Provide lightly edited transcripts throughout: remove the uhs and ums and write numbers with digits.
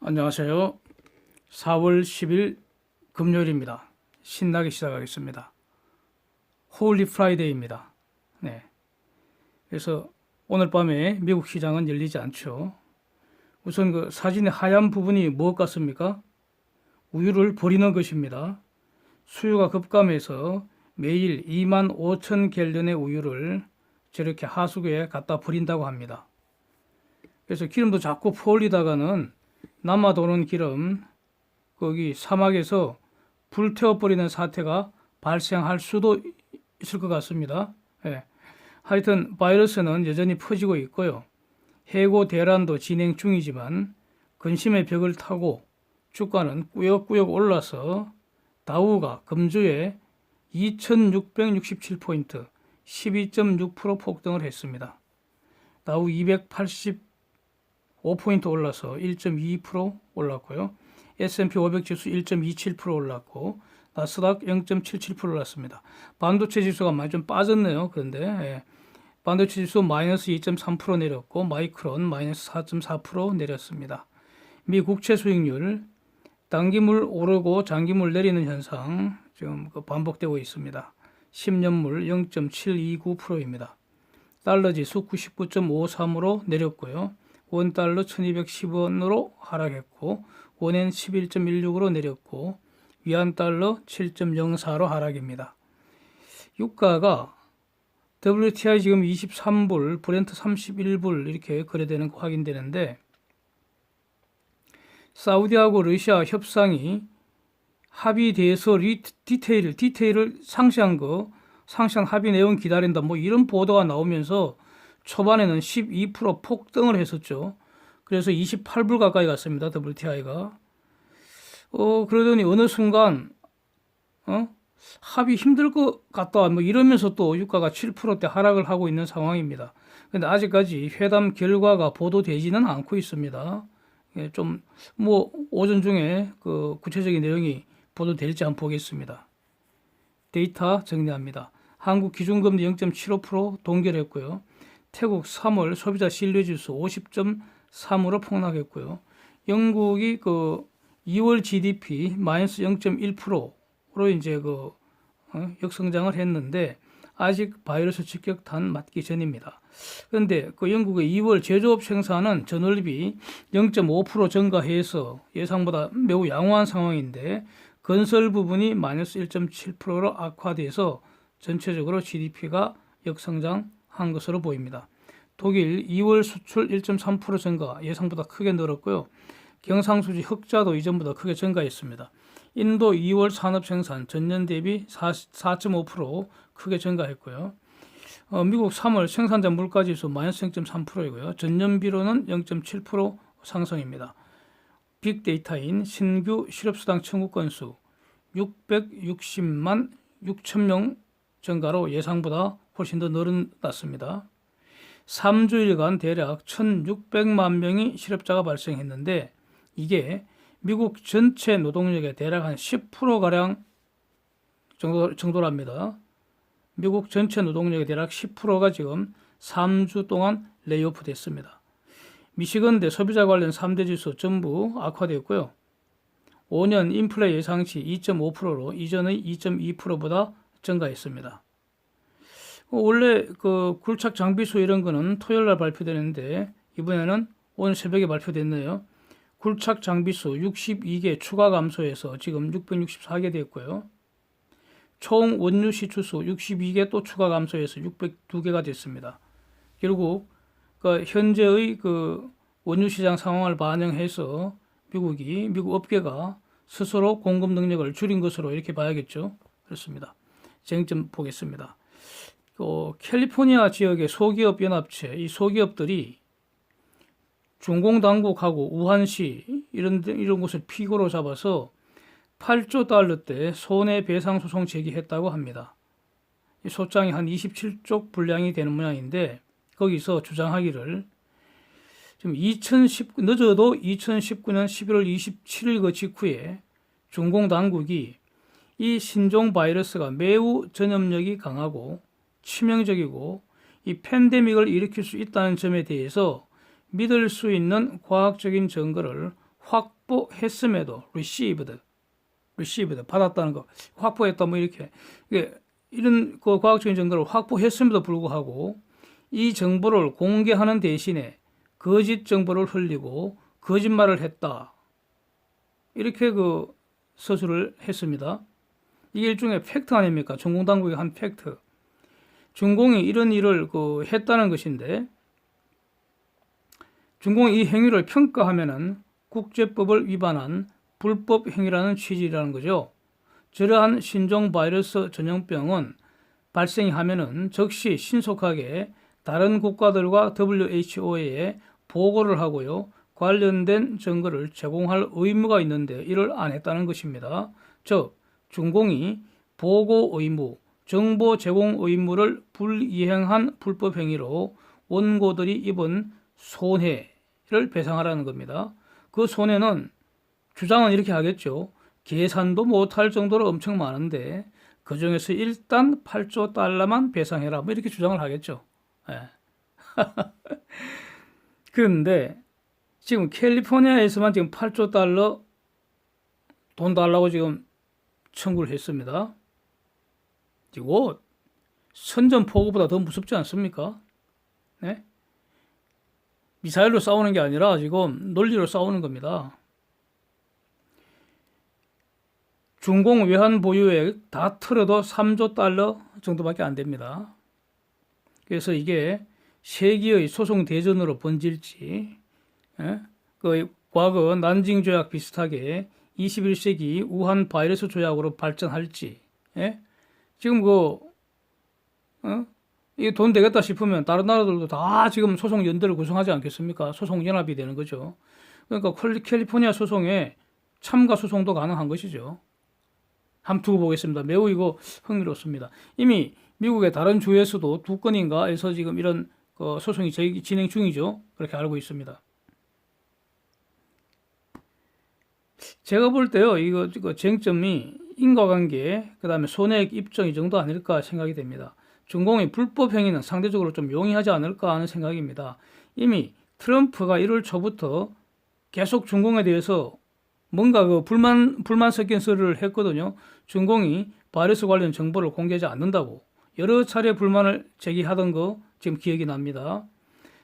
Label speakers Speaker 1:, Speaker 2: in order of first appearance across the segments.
Speaker 1: 안녕하세요. 4월 10일 금요일입니다. 신나게 시작하겠습니다. 홀리 프라이데이입니다. 네. 그래서 오늘 밤에 미국 시장은 열리지 않죠. 우선 그 사진의 하얀 부분이 무엇 같습니까? 우유를 버리는 것입니다. 수요가 급감해서 매일 2만 5천 갤런의 우유를 저렇게 하수구에 갖다 버린다고 합니다. 그래서 기름도 자꾸 퍼올리다가는 남아도는 기름, 거기 사막에서 불태워버리는 사태가 발생할 수도 있을 것 같습니다. 예. 하여튼 바이러스는 여전히 퍼지고 있고요. 해고 대란도 진행 중이지만 근심의 벽을 타고 주가는 꾸역꾸역 올라서 다우가 금주에 2667포인트, 12.6% 폭등을 했습니다. 다우 285포인트 올라서 1.2% 올랐고요. S&P 500 지수 1.27% 올랐고 나스닥 0.77% 올랐습니다. 반도체 지수가 많이 좀 빠졌네요. 그런데 반도체 지수 마이너스 2.3% 내렸고 마이크론 마이너스 4.4% 내렸습니다. 미 국채 수익률 단기물 오르고 장기물 내리는 현상 지금 반복되고 있습니다. 10년물 0.729%입니다. 달러 지수 99.53으로 내렸고요. 원달러 1210원으로 하락했고 원엔 11.16으로 내렸고 위안달러 7.04로 하락입니다. 유가가 WTI 지금 23불, 브렌트 31불 이렇게 거래되는 거 확인되는데 사우디하고 러시아 협상이 합의돼서 디테일을 상세한 합의 내용 기다린다 뭐 이런 보도가 나오면서 초반에는 12% 폭등을 했었죠. 그래서 28불 가까이 갔습니다. WTI가. 그러더니 어느 순간 합의 힘들 것 같다 뭐 이러면서 또 유가가 7%대 하락을 하고 있는 상황입니다. 근데 아직까지 회담 결과가 보도되지는 않고 있습니다. 예, 좀 뭐 오전 중에 그 구체적인 내용이 보도될지 한번 보겠습니다. 데이터 정리합니다. 한국 기준금리 0.75% 동결했고요. 태국 3월 소비자 신뢰지수 50.3으로 폭락했고요. 영국이 그 2월 GDP 마이너스 0.1%로 이제 역성장을 했는데 아직 바이러스 직격탄 맞기 전입니다. 그런데 그 영국의 2월 제조업 생산은 전월비 0.5% 증가해서 예상보다 매우 양호한 상황인데 건설 부분이 마이너스 1.7%로 악화돼서 전체적으로 GDP가 역성장한 것으로 보입니다. 독일 2월 수출 1.3% 증가 예상보다 크게 늘었고요. 경상수지 흑자도 이전보다 크게 증가했습니다. 인도 2월 산업 생산 전년 대비 4.5% 크게 증가했고요. 미국 3월 생산자 물가지수 마이너스 0.3%이고요. 전년비로는 0.7% 상승입니다. 빅데이터인 신규 실업수당 청구 건수 660만 6천 명 증가로 예상보다 훨씬 더 늘어났습니다. 3주일간 대략 1,600만 명의 실업자가 발생했는데 이게 미국 전체 노동력의 대략 한 10%가량 정도랍니다. 미국 전체 노동력의 대략 10%가 지금 3주 동안 레이오프 됐습니다. 미시건대 소비자 관련 3대 지수 전부 악화됐고요. 5년 인플레 예상치 2.5%로 이전의 2.2%보다 증가했습니다. 원래 그 굴착 장비수 이런 거는 토요일 날 발표되는데 이번에는 오늘 새벽에 발표됐네요. 굴착 장비수 62개 추가 감소해서 지금 664개 됐고요. 총 원유 시추수 62개 또 추가 감소해서 602개가 됐습니다. 결국 현재의 원유 시장 상황을 반영해서 미국 업계가 스스로 공급 능력을 줄인 것으로 이렇게 봐야겠죠. 그렇습니다. 쟁점 보겠습니다. 캘리포니아 지역의 소기업 연합체, 이 소기업들이 중공당국하고 우한시 이런 곳을 피고로 잡아서 8조 달러대 손해배상 소송 제기했다고 합니다. 이 소장이 한 27쪽 분량이 되는 모양인데 거기서 주장하기를 지금 늦어도 2019년 11월 27일 그 직후에 중공당국이 이 신종 바이러스가 매우 전염력이 강하고 치명적이고 이 팬데믹을 일으킬 수 있다는 점에 대해서 믿을 수 있는 과학적인 증거를 확보했음에도 received 받았다는 거, 확보했다 뭐 이렇게 이런 그 과학적인 증거를 확보했음에도 불구하고 이 정보를 공개하는 대신에 거짓 정보를 흘리고 거짓말을 했다. 이렇게 그 서술을 했습니다. 이게 일종의 팩트 아닙니까? 중공 당국의 한 팩트. 중공이 이런 일을 했다는 것인데, 중공이 이 행위를 평가하면은 국제법을 위반한 불법 행위라는 취지라는 거죠. 저러한 신종 바이러스 전염병은 발생이 하면은 즉시 신속하게 다른 국가들과 WHO에 보고를 하고요. 관련된 증거를 제공할 의무가 있는데 이를 안 했다는 것입니다. 즉, 중공이 보고 의무, 정보 제공 의무를 불이행한 불법 행위로 원고들이 입은 손해를 배상하라는 겁니다. 그 손해는 주장은 이렇게 하겠죠. 계산도 못할 정도로 엄청 많은데 그 중에서 일단 8조 달러만 배상해라. 뭐 이렇게 주장을 하겠죠. 예. 그런데 지금 캘리포니아에서만 지금 8조 달러 돈 달라고 지금 청구를 했습니다. 이거 선전포고보다 더 무섭지 않습니까? 네? 미사일로 싸우는 게 아니라 지금 논리로 싸우는 겁니다. 중공 외환 보유액 다 틀어도 3조 달러 정도밖에 안 됩니다. 그래서 이게 세계의 소송 대전으로 번질지, 그 과거 난징 조약 비슷하게 21세기 우한 바이러스 조약으로 발전할지, 지금 이게 돈 되겠다 싶으면 다른 나라들도 다 지금 소송 연대를 구성하지 않겠습니까? 소송 연합이 되는 거죠. 그러니까 캘리포니아 소송에 참가 소송도 가능한 것이죠. 한번 두고 보겠습니다. 매우 이거 흥미롭습니다. 이미 미국의 다른 주에서도 2건인가에서 지금 이런 소송이 진행 중이죠. 그렇게 알고 있습니다. 제가 볼 때요, 이거 쟁점이 인과관계, 그 다음에 손해액 입증 이 정도 아닐까 생각이 됩니다. 중공의 불법 행위는 상대적으로 좀 용이하지 않을까 하는 생각입니다. 이미 트럼프가 1월 초부터 계속 중공에 대해서 뭔가 불만 섞인 소리를 했거든요. 중공이 바이러스 관련 정보를 공개하지 않는다고 여러 차례 불만을 제기하던 거 지금 기억이 납니다.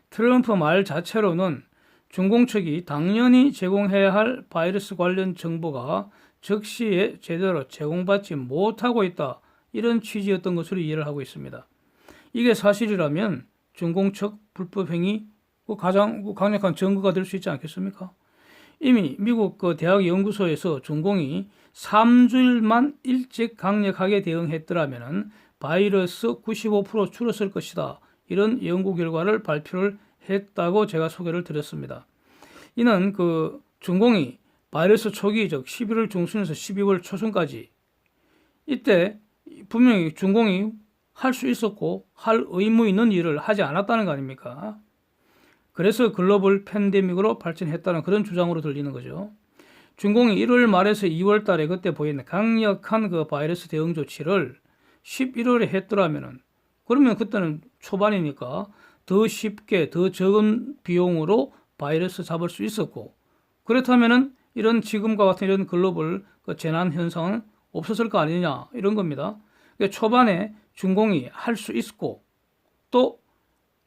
Speaker 1: 트럼프 말 자체로는 중공 측이 당연히 제공해야 할 바이러스 관련 정보가 적시에 제대로 제공받지 못하고 있다. 이런 취지였던 것으로 이해를 하고 있습니다. 이게 사실이라면 중공 측 불법 행위 가장 강력한 증거가 될 수 있지 않겠습니까? 이미 미국 대학 연구소에서 중공이 3주일만 일찍 강력하게 대응했더라면 바이러스 95% 줄었을 것이다. 이런 연구 결과를 발표를 했다고 제가 소개를 드렸습니다. 이는 중공이 바이러스 초기 즉 11월 중순에서 12월 초순까지 이때 분명히 중공이 할 수 있었고 할 의무 있는 일을 하지 않았다는 거 아닙니까? 그래서 글로벌 팬데믹으로 발전했다는 그런 주장으로 들리는 거죠. 중공이 1월 말에서 2월 달에 그때 보이는 강력한 바이러스 대응 조치를 11월에 했더라면은 그러면 그때는 초반이니까 더 쉽게 더 적은 비용으로 바이러스 잡을 수 있었고 그렇다면은 이런 지금과 같은 이런 글로벌 재난 현상은 없었을 거 아니냐 이런 겁니다. 그러니까 초반에 중공이 할 수 있고 또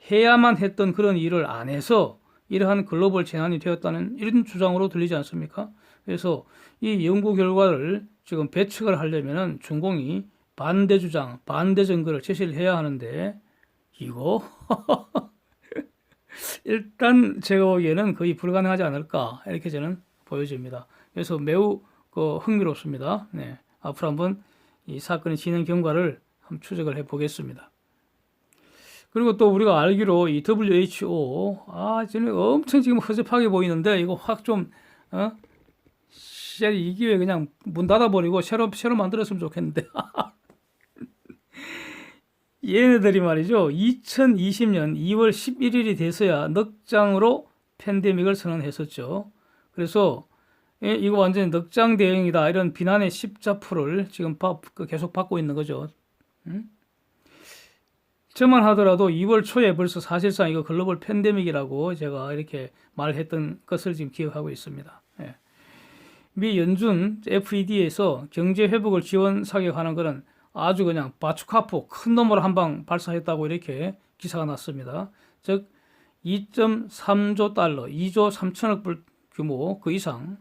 Speaker 1: 해야만 했던 그런 일을 안 해서 이러한 글로벌 재난이 되었다는 이런 주장으로 들리지 않습니까? 그래서 이 연구 결과를 지금 배척을 하려면은 중공이 반대 주장, 반대 증거를 제시를 해야 하는데 이거 일단 제가 보기에는 거의 불가능하지 않을까 이렇게 저는 보여집니다. 그래서 매우 흥미롭습니다. 네, 앞으로 한번 이 사건의 진행 경과를 한번 추적을 해 보겠습니다. 그리고 또 우리가 알기로 이 WHO 저는 엄청 지금 허접하게 보이는데 이거 확 좀 이 기회에 그냥 문 닫아버리고 새로 만들었으면 좋겠는데 얘네들이 말이죠 2020년 2월 11일이 돼서야 넉장으로 팬데믹을 선언했었죠. 그래서 이거 완전히 넉장 대응이다 이런 비난의 십자풀을 지금 계속 받고 있는 거죠. 저만 하더라도 2월 초에 벌써 사실상 이거 글로벌 팬데믹이라고 제가 이렇게 말했던 것을 지금 기억하고 있습니다. 예. 미 연준 FED에서 경제 회복을 지원 사격하는 것은 아주 그냥 바추카포 큰 놈으로 한 방 발사했다고 이렇게 기사가 났습니다. 즉 2.3조 달러, 2조 3천억 불 규모 그 이상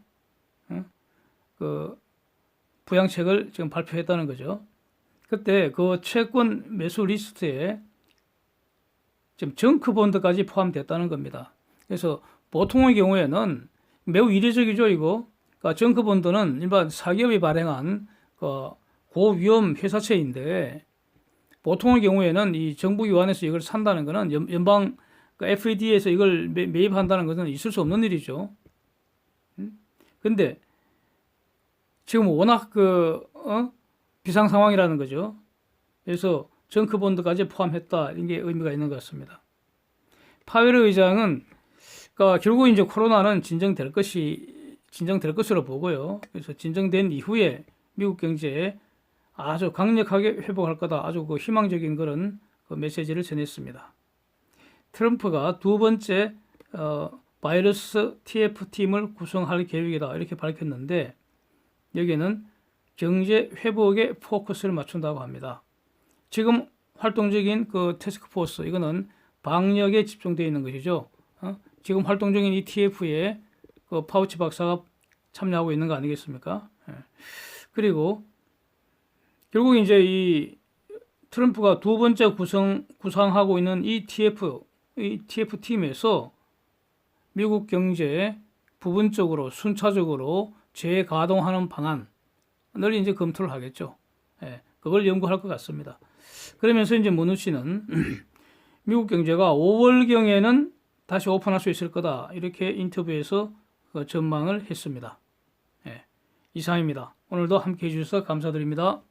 Speaker 1: 그 부양책을 지금 발표했다는 거죠. 그때 그 채권 매수 리스트에 지금 정크본드까지 포함됐다는 겁니다. 그래서 보통의 경우에는 매우 이례적이죠, 이거. 그러니까 정크본드는 일반 사기업이 발행한 그 고위험 회사채인데 보통의 경우에는 이 정부 기관에서 이걸 산다는 것은 연방 그 FED에서 이걸 매입한다는 것은 있을 수 없는 일이죠. 근데 지금 워낙 비상 상황이라는 거죠. 그래서 정크본드까지 포함했다. 이게 의미가 있는 것 같습니다. 파웰 의장은 그러니까 결국 이제 코로나는 진정될 것으로 보고요. 그래서 진정된 이후에 미국 경제에 아주 강력하게 회복할 거다. 아주 그 희망적인 그런 그 메시지를 전했습니다. 트럼프가 두 번째 바이러스 TF팀을 구성할 계획이다. 이렇게 밝혔는데 여기에는 경제 회복에 포커스를 맞춘다고 합니다. 지금 활동적인 그 태스크포스 이거는 방역에 집중되어 있는 것이죠. 지금 활동 중인 이 TF에 그 파우치 박사가 참여하고 있는 거 아니겠습니까? 그리고 결국 이제 이 트럼프가 두 번째 구상하고 있는 이 TF 팀에서 미국 경제에 부분적으로 순차적으로 재가동하는 방안을 이제 검토를 하겠죠. 그걸 연구할 것 같습니다. 그러면서 이제 문우 씨는 미국 경제가 5월경에는 다시 오픈할 수 있을 거다. 이렇게 인터뷰에서 전망을 했습니다. 이상입니다. 오늘도 함께 해주셔서 감사드립니다.